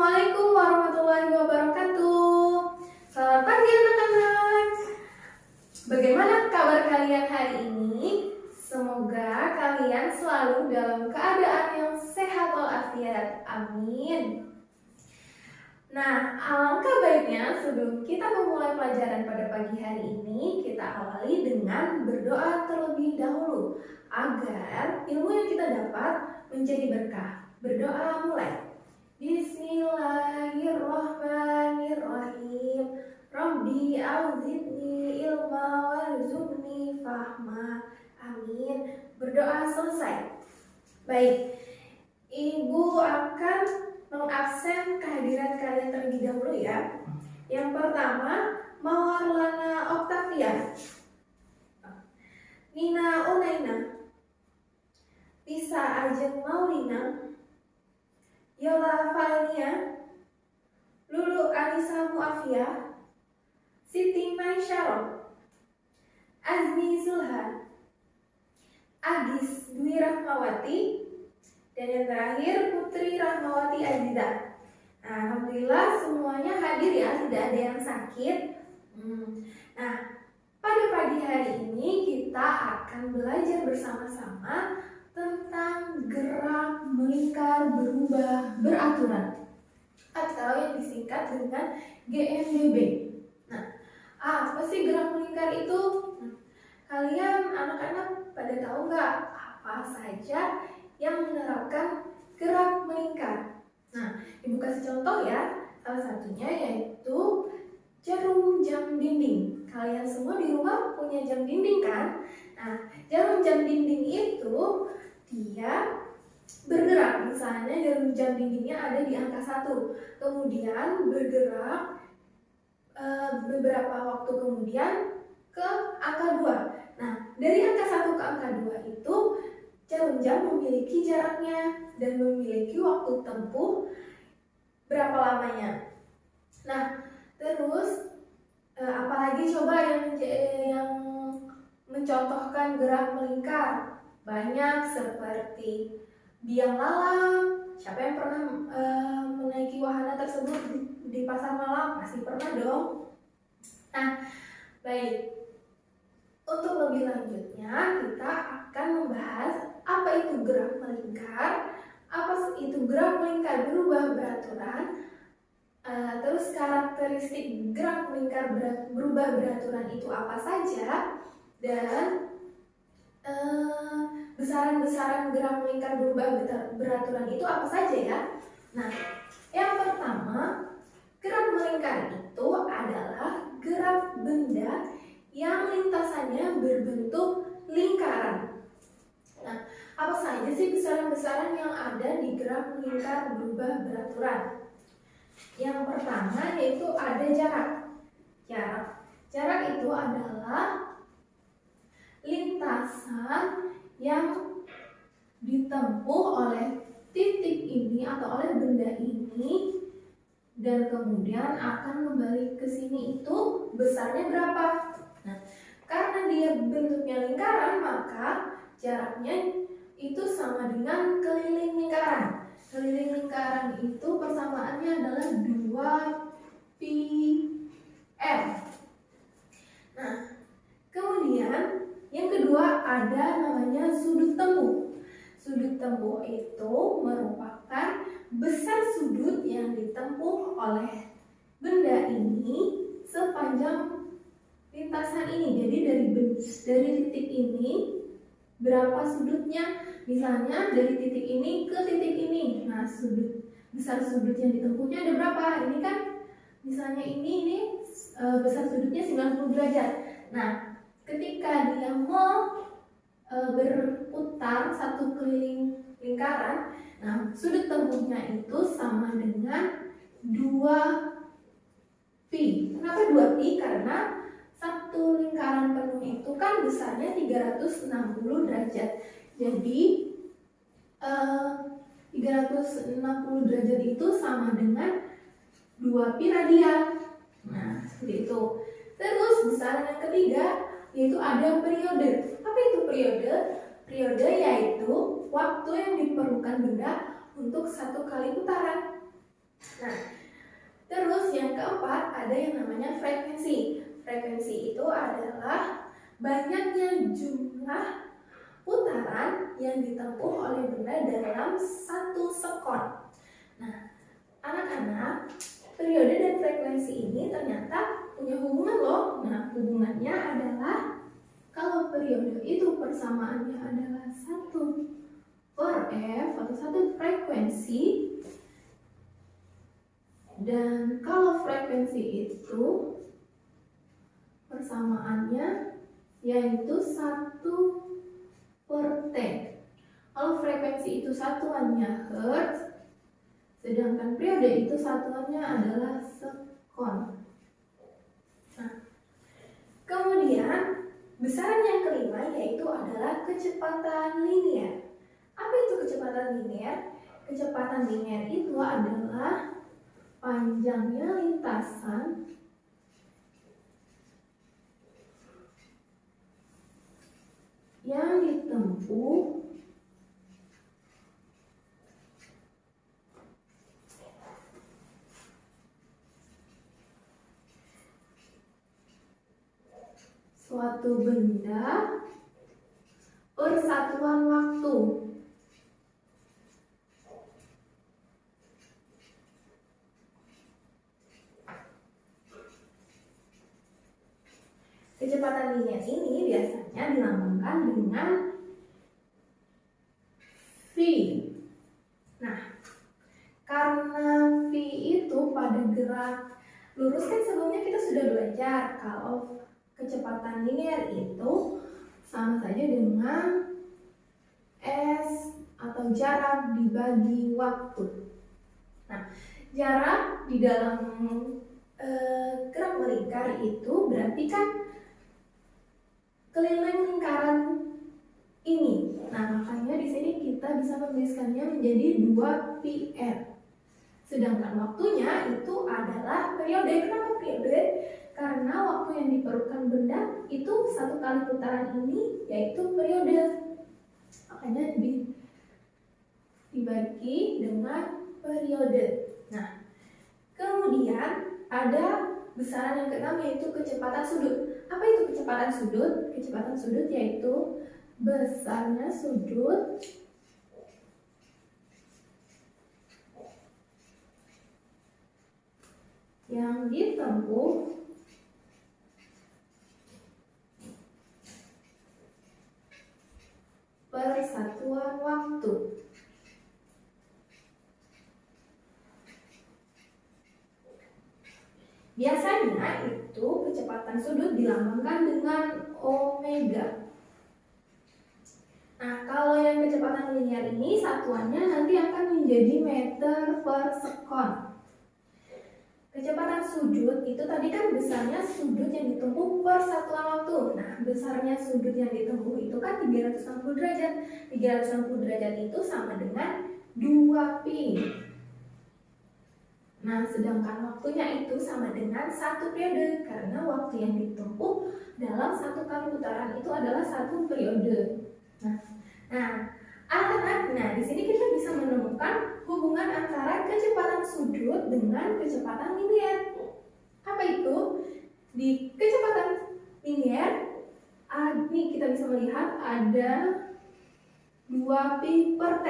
Assalamualaikum warahmatullahi wabarakatuh. Selamat pagi anak-anak. Bagaimana kabar kalian hari ini? Semoga kalian selalu dalam keadaan yang sehat walafiat. Amin. Nah, alangkah baiknya sebelum kita memulai pelajaran pada pagi hari ini, kita awali dengan berdoa terlebih dahulu agar ilmu yang kita dapat menjadi berkah. Berdoa mulai. Bismillahirrahmanirrahim. Rabbi audzidni ilma warzuqni fahma. Amin. Berdoa selesai. Baik, Ibu akan mengabsen kehadiran kalian terlebih dahulu ya. Yang pertama, Mawarlana Octavia, Nina Unaina, Lisa Ajeng Maulina, Yola Valenia, Lulu Anissa Muafia, Siti Maisyarah, Azmi Zulha, Agis Dwi Rahmawati, dan yang terakhir Putri Rahmawati Aziza. Nah, alhamdulillah semuanya hadir ya, tidak ada yang sakit. Nah, pada pagi hari ini kita akan belajar bersama-sama tentang gerak melingkar berubah beraturan atau yang disingkat dengan GMBB. Nah, apa sih gerak melingkar itu? Kalian anak-anak pada tahu nggak apa saja yang menerapkan gerak melingkar? Nah, Ibu kasih contoh ya. Salah satunya yaitu jarum jam dinding. Kalian semua di rumah punya jam dinding kan? Nah, jarum jam dinding itu dia bergerak. Misalnya jarum jam dindingnya ada di angka 1, kemudian bergerak beberapa waktu kemudian ke angka 2. Nah, dari angka 1 ke angka 2 itu jarum jam memiliki jaraknya dan memiliki waktu tempuh berapa lamanya. Nah, terus apalagi coba yang mencontohkan gerak melingkar? Banyak, seperti biang lala. Siapa yang pernah menaiki wahana tersebut di pasar malam? Pasti pernah dong. Nah, baik. Untuk lebih lanjutnya, kita akan membahas apa itu gerak melingkar, apa itu gerak melingkar berubah beraturan, terus karakteristik gerak melingkar berubah beraturan itu apa saja, dan besaran-besaran gerak melingkar berubah beraturan itu apa saja ya. Nah, yang pertama, gerak melingkar itu adalah gerak benda yang lintasannya berbentuk lingkaran. Nah, apa saja sih besaran-besaran yang ada di gerak melingkar berubah beraturan? Yang pertama yaitu ada jarak. Jarak itu adalah lintasan yang ditempuh oleh titik ini atau oleh benda ini dan kemudian akan kembali ke sini, itu besarnya berapa? Nah, karena dia bentuknya lingkaran, maka jaraknya itu sama dengan keliling lingkaran. Keliling lingkaran itu persamaannya adalah 2πr. Nah, kemudian yang kedua ada namanya sudut tempuh. Sudut tempuh itu merupakan besar sudut yang ditempuh oleh benda ini sepanjang lintasan ini. Jadi dari titik ini berapa sudutnya? Misalnya dari titik ini ke titik ini. Nah, besar sudut yang ditempuhnya ada berapa? Ini kan misalnya ini besar sudutnya 90 derajat. Nah, ketika dia mau berputar satu keliling lingkaran, nah sudut tempuhnya itu sama dengan 2π. Kenapa 2π? Karena satu lingkaran penuh itu kan besarnya 360 derajat. Jadi 360 derajat itu sama dengan 2π radian. Nah, seperti itu. Terus besaran yang ketiga yaitu ada periode. Apa itu periode? Periode yaitu waktu yang diperlukan benda untuk satu kali putaran. Nah, ada yang namanya frekuensi. Frekuensi itu adalah banyaknya jumlah putaran yang ditempuh oleh benda dalam 1 sekon. Nah, anak-anak, periode dan frekuensi ini ternyata punya hubungan loh. Nah, hubungannya adalah kalau periode itu persamaannya adalah 1/f atau 1 frekuensi, dan kalau frekuensi itu persamaannya yaitu 1/t. Kalau frekuensi itu satuannya hertz, sedangkan periode itu satuannya adalah sekon. Nah, kemudian besaran yang kelima yaitu adalah kecepatan linier. Apa itu kecepatan linier? Kecepatan linier itu adalah panjangnya lintasan yang ditempuh suatu benda per satuan waktu. Kecepatan linier ini biasanya dilambangkan dengan V. Nah, karena V itu pada gerak lurus, kan sebelumnya kita sudah belajar kalau kecepatan linier itu sama saja dengan S atau jarak dibagi waktu. Nah, jarak di dalam gerak melingkar itu berarti kan keliling lingkaran ini. Nah, makanya di sini kita bisa menuliskannya menjadi 2πr. Sedangkan waktunya itu adalah periode. Kenapa periode? Karena waktu yang diperlukan benda itu 1 kali putaran ini yaitu periode. Makanya dibagi dengan periode. Nah, kemudian ada besaran yang keenam yaitu kecepatan sudut. Apa itu kecepatan sudut? Kecepatan sudut yaitu besarnya sudut yang ditempuh per satuan waktu. Biasanya itu kecepatan sudut dilambangkan dengan omega. Nah, kalau yang kecepatan linier ini satuannya nanti akan menjadi meter per sekon. Kecepatan sudut itu tadi kan besarnya sudut yang ditempuh per satuan waktu. Nah, besarnya sudut yang ditempuh itu kan 360 derajat. 360 derajat itu sama dengan 2π. Nah, sedangkan waktunya itu sama dengan 1 periode karena waktu yang ditempuh dalam 1 kali putaran itu adalah 1 periode. Nah, anak-anak, di sini kita bisa menemukan hubungan antara kecepatan sudut dengan kecepatan linier. Apa itu? Di kecepatan linier, ini kita bisa melihat ada 2π/t.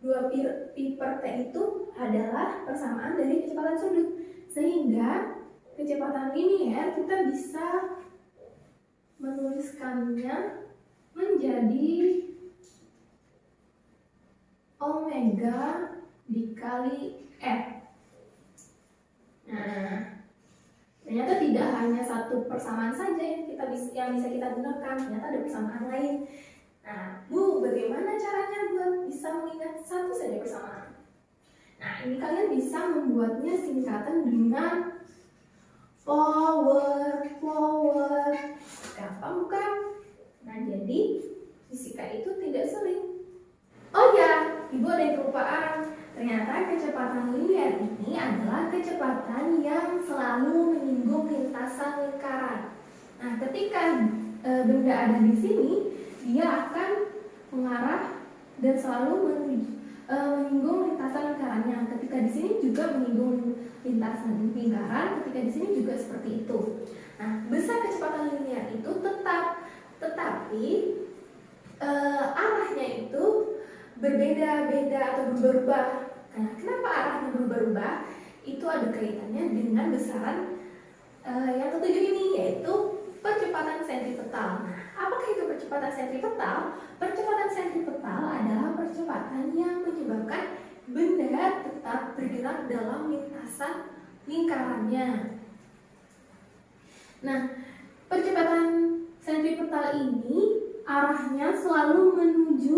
2π/t itu adalah persamaan dari kecepatan sudut, sehingga kecepatan linier kita bisa menuliskannya menjadi omega dikali f. Nah, ternyata tidak hanya 1 persamaan saja yang bisa kita gunakan, ternyata ada persamaan lain. Nah, Bu, bagaimana caranya buat bisa mengingat 1 saja persamaan? Nah, ini kalian bisa membuatnya singkatan dengan power. Gampang bukan? Nah, jadi fisika itu tidak sulit. Oh ya, Ibu ada yang kelupaan. Ternyata kecepatan linier ini adalah kecepatan yang selalu menyinggung lintasan lingkaran. Nah, ketika benda ada di sini, dia akan mengarah dan selalu menyinggung lintasan lingkarannya. Ketika di sini juga juga menyinggung lintasan lingkaran, ketika di sini juga seperti itu. Nah, besar kecepatan linear itu tetap, tetapi arahnya itu berbeda-beda atau berubah-ubah. Nah, kenapa arahnya berubah-ubah? Itu ada kaitannya dengan besaran yang ketujuh ini, yaitu percepatan sentripetal. Nah, apakah itu percepatan sentripetal? Percepatan sentripetal adalah percepatan yang menyebabkan benda tetap bergerak dalam lintasan lingkarannya. Nah, percepatan sentripetal ini arahnya selalu menuju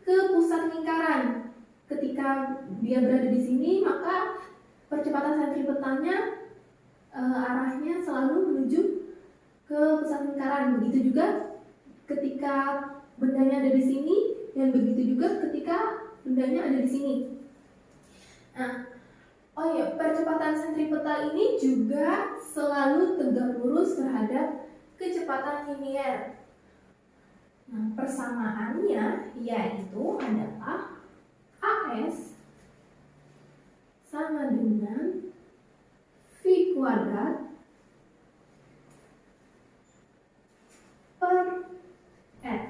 ke pusat lingkaran. Ketika dia berada di sini, maka percepatan sentripetalnya arahnya selalu menuju ke pusat lingkaran. Begitu juga ketika bendanya ada di sini, dan begitu juga ketika bendanya ada di sini. Nah, oh ya, percepatan sentripetal ini juga selalu tegak lurus terhadap kecepatan linear. Nah, persamaannya yaitu adalah AS sama dengan V kuadrat per R.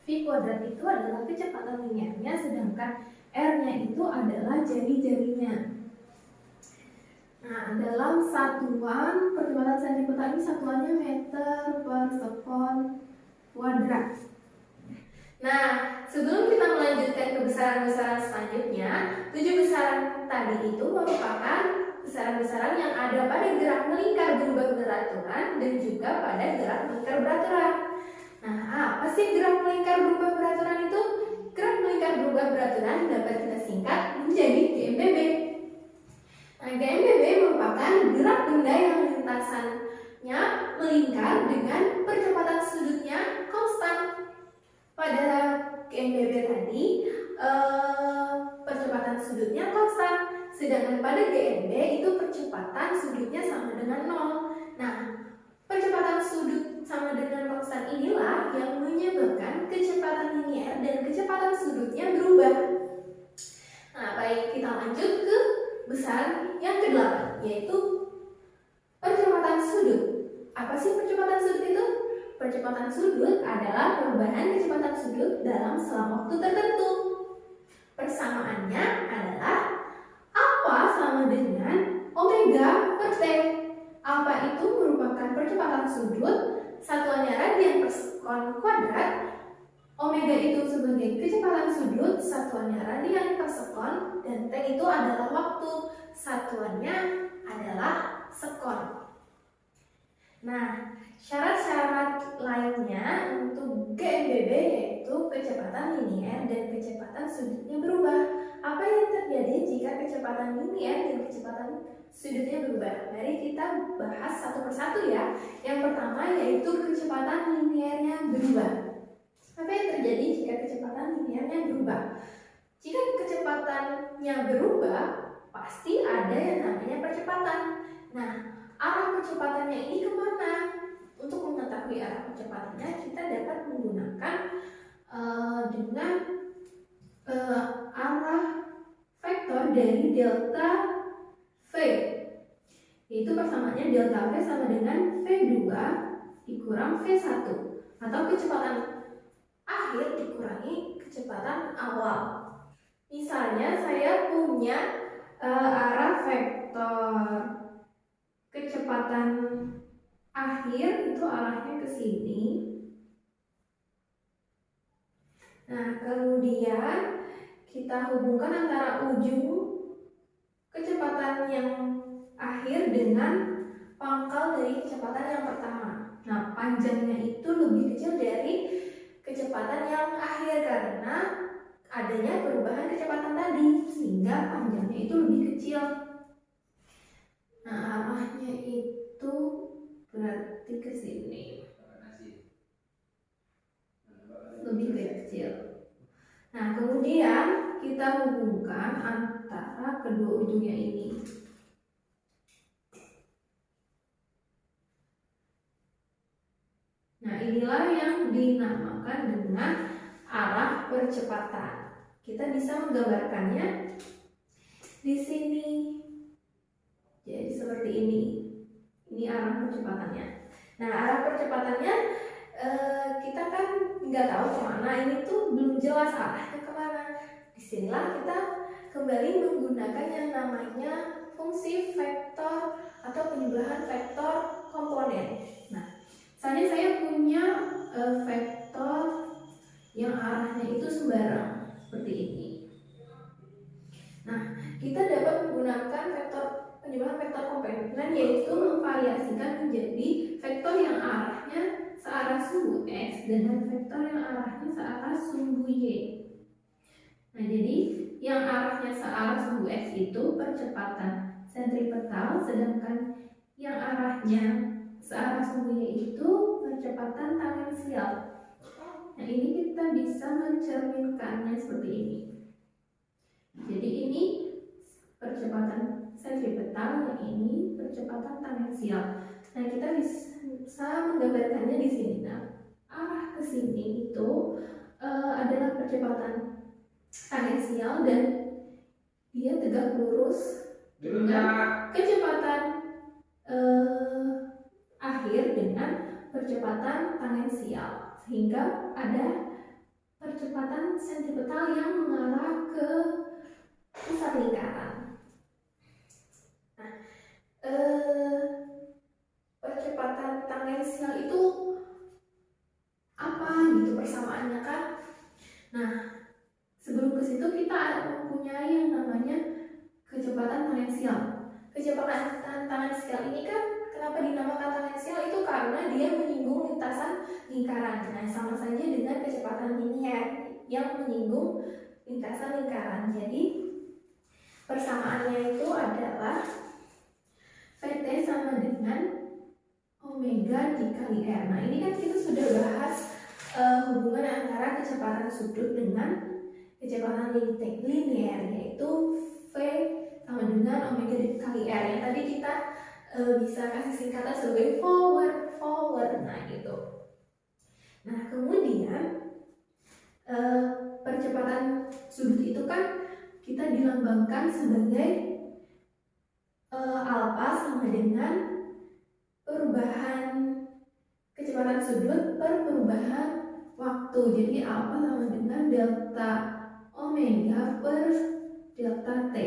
V kuadrat itu adalah kecepatan linearnya, sedangkan R-nya itu adalah jari-jarinya. Nah, dalam satuan percepatan sentripetal ini satuannya meter per sekon kuadrat. Nah, sebelum kita melanjutkan ke besaran-besaran selanjutnya, 7 besaran tadi itu merupakan besaran-besaran yang ada pada gerak melingkar berubah beraturan dan juga pada gerak melingkar beraturan. Nah, apa sih gerak melingkar berubah beraturan itu? Gerak melingkar berubah beraturan dapat kita singkat menjadi GMBB. Nah, GMBB merupakan gerak benda yang lintasannya melingkar dengan percepatan sudutnya konstan. Pada GMBB tadi, percepatan sudutnya konstan, sedangkan pada GMB itu percepatan sudutnya sama dengan 0. Nah, percepatan sudut sama dengan konstan inilah yang menyebabkan kecepatan linear dan kecepatan sudutnya berubah. Nah, baik, kita lanjut ke besar yang ke-8, yaitu percepatan sudut. Apa sih percepatan sudut itu? Percepatan sudut adalah perubahan kecepatan sudut dalam selang waktu tertentu. Persamaannya adalah alfa sama dengan omega per T. Alfa itu merupakan percepatan sudut, satuannya radian per sekon kuadrat. Omega itu sebagai kecepatan sudut, satuannya radian per sekon, dan T itu adalah waktu, satuannya adalah sekon. Nah, syarat-syarat lainnya untuk GMBB yaitu kecepatan linear dan kecepatan sudutnya berubah. Apa yang terjadi jika kecepatan linear dan kecepatan sudutnya berubah? Mari kita bahas satu persatu ya. Yang pertama yaitu kecepatan linearnya berubah. Apa yang terjadi jika kecepatan linearnya berubah? Jika kecepatannya berubah, pasti ada yang namanya percepatan. Nah, arah percepatannya ini kemana? Untuk mengetahui arah percepatannya, kita dapat menggunakan dengan arah vektor dari delta V, yaitu persamaannya delta V sama dengan V2 dikurang V1, atau kecepatan akhir dikurangi kecepatan awal. Misalnya saya punya arah vektor kecepatan akhir itu arahnya ke sini. Nah, kemudian kita hubungkan antara ujung kecepatan yang akhir dengan pangkal dari kecepatan yang pertama. Nah, panjangnya itu lebih kecil dari kecepatan yang akhir karena adanya perubahan kecepatan tadi, sehingga panjangnya itu lebih kecil. Nah, arahnya itu berarti ke sini. Lebih kecil. Nah, kemudian kita hubungkan antara kedua ujungnya ini. Nah, inilah yang dinamakan dengan arah percepatan. Kita bisa menggambarkannya di sini. seperti ini. Ini arah percepatannya. Nah, arah percepatannya kita kan nggak tahu kemana, ini tuh belum jelas arahnya kemana. Disinilah kita kembali menggunakan yang namanya fungsi vektor atau penyebelahan vektor komponen. Nah, misalnya saya punya vektor yang arahnya itu sembarang seperti ini. Nah, kita dapat menggunakan penyebelahan vektor komponen, yaitu memvariasikan menjadi vektor yang arahnya searah sumbu X dengan vektor yang arahnya searah sumbu Y. Nah, jadi yang arahnya searah sumbu X itu percepatan sentripetal, sedangkan yang arahnya searah sumbu Y itu percepatan tangensial. Nah, ini kita bisa mencerminkannya seperti ini. Jadi ini percepatan sentripetal, yang ini percepatan tangensial. Nah, kita bisa menggambarkannya di sini. Nah, arah ke sini itu adalah percepatan tangensial dan dia tegak lurus dengan kecepatan akhir dengan percepatan tangensial, sehingga ada percepatan sentripetal yang mengarah ke pusat lingkaran. Nah, percepatan tangensial itu apa gitu persamaannya kan? Nah, sebelum ke situ kita mempunyai yang namanya kecepatan tangensial. Kecepatan tangensial ini kan kenapa dinamakan tangensial, itu karena dia menyinggung lintasan lingkaran. Nah, sama saja dengan kecepatan linier yang menyinggung lintasan lingkaran. Jadi persamaannya itu adalah Vt sama dengan omega dikali R. Nah, ini kan kita sudah bahas hubungan antara kecepatan sudut dengan kecepatan linier, yaitu V sama dengan omega dikali R. Yang tadi kita bisa kasih singkatan sebagai forward. Nah, gitu. Nah, kemudian percepatan sudut itu kan kita dilambangkan sebagai alfa sama dengan perubahan kecepatan sudut per perubahan waktu. Jadi alfa sama dengan delta omega per delta t.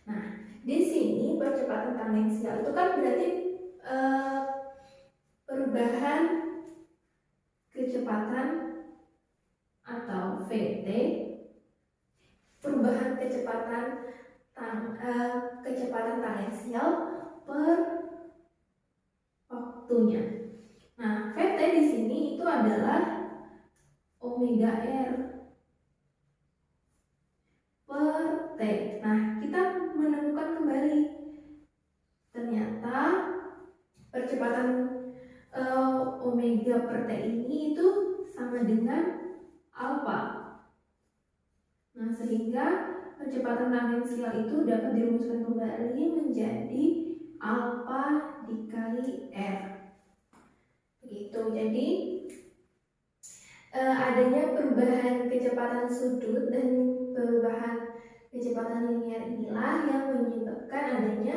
Nah, di sini percepatan tangensial itu kan berarti perubahan kecepatan atau Vt, perubahan kecepatan tangensial per waktunya. Nah, Vt di sini itu adalah omega R per T. Nah, kita menemukan kembali ternyata percepatan omega per T ini itu sama dengan alfa. Nah, sehingga percepatan tangensial itu dapat dirumuskan kembali menjadi alfa dikali R. Begitu. Jadi adanya perubahan kecepatan sudut dan perubahan kecepatan linier inilah yang menyebabkan adanya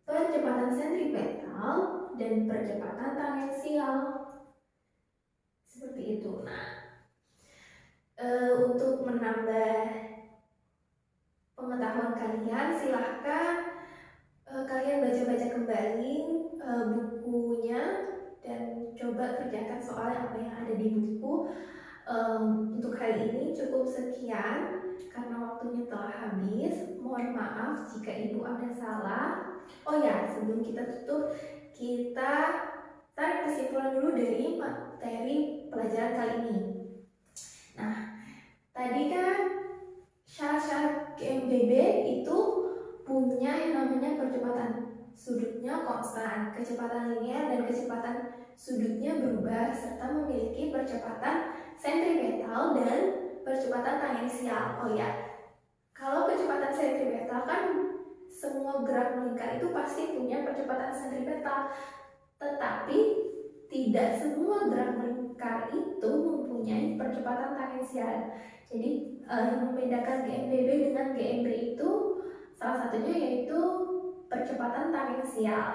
percepatan sentripetal dan percepatan tangensial. Seperti itu. Nah, untuk menambah pengetahuan kalian, silahkan kalian baca-baca kembali bukunya dan coba kerjakan soal apa yang ada di buku. Untuk hari ini cukup sekian karena waktunya telah habis. Mohon maaf jika ibu ada salah. Oh ya, sebelum kita tutup, kita tarik kesimpulan dulu dari materi pelajaran kali ini. Nah, tadi kan syarat-syarat GMBB itu punya yang namanya percepatan sudutnya konstan, kecepatan linier dan kecepatan sudutnya berubah, serta memiliki percepatan sentripetal dan percepatan tangensial. Oh ya, kalau kecepatan sentripetal kan semua gerak melingkar itu pasti punya percepatan sentripetal, tetapi tidak semua gerak melingkar itu mempunyai percepatan tangensial. Jadi yang membedakan GMBB dengan GMB itu salah satunya yaitu percepatan tangensial.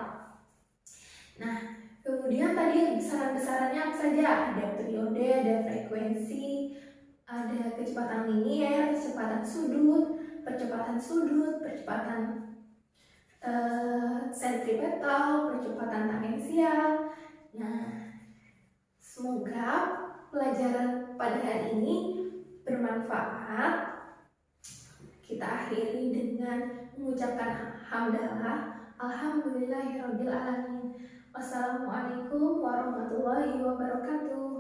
Nah, kemudian tadi besaran-besarannya apa saja? Ada periode, ada frekuensi, ada kecepatan linier, percepatan sudut, percepatan sentripetal, percepatan tangensial. Nah, semoga pelajaran pada hari ini bermanfaat. Kita akhiri dengan mengucapkan hamdalah, alhamdulillahirabbil alamin. Wassalamualaikum warahmatullahi wabarakatuh.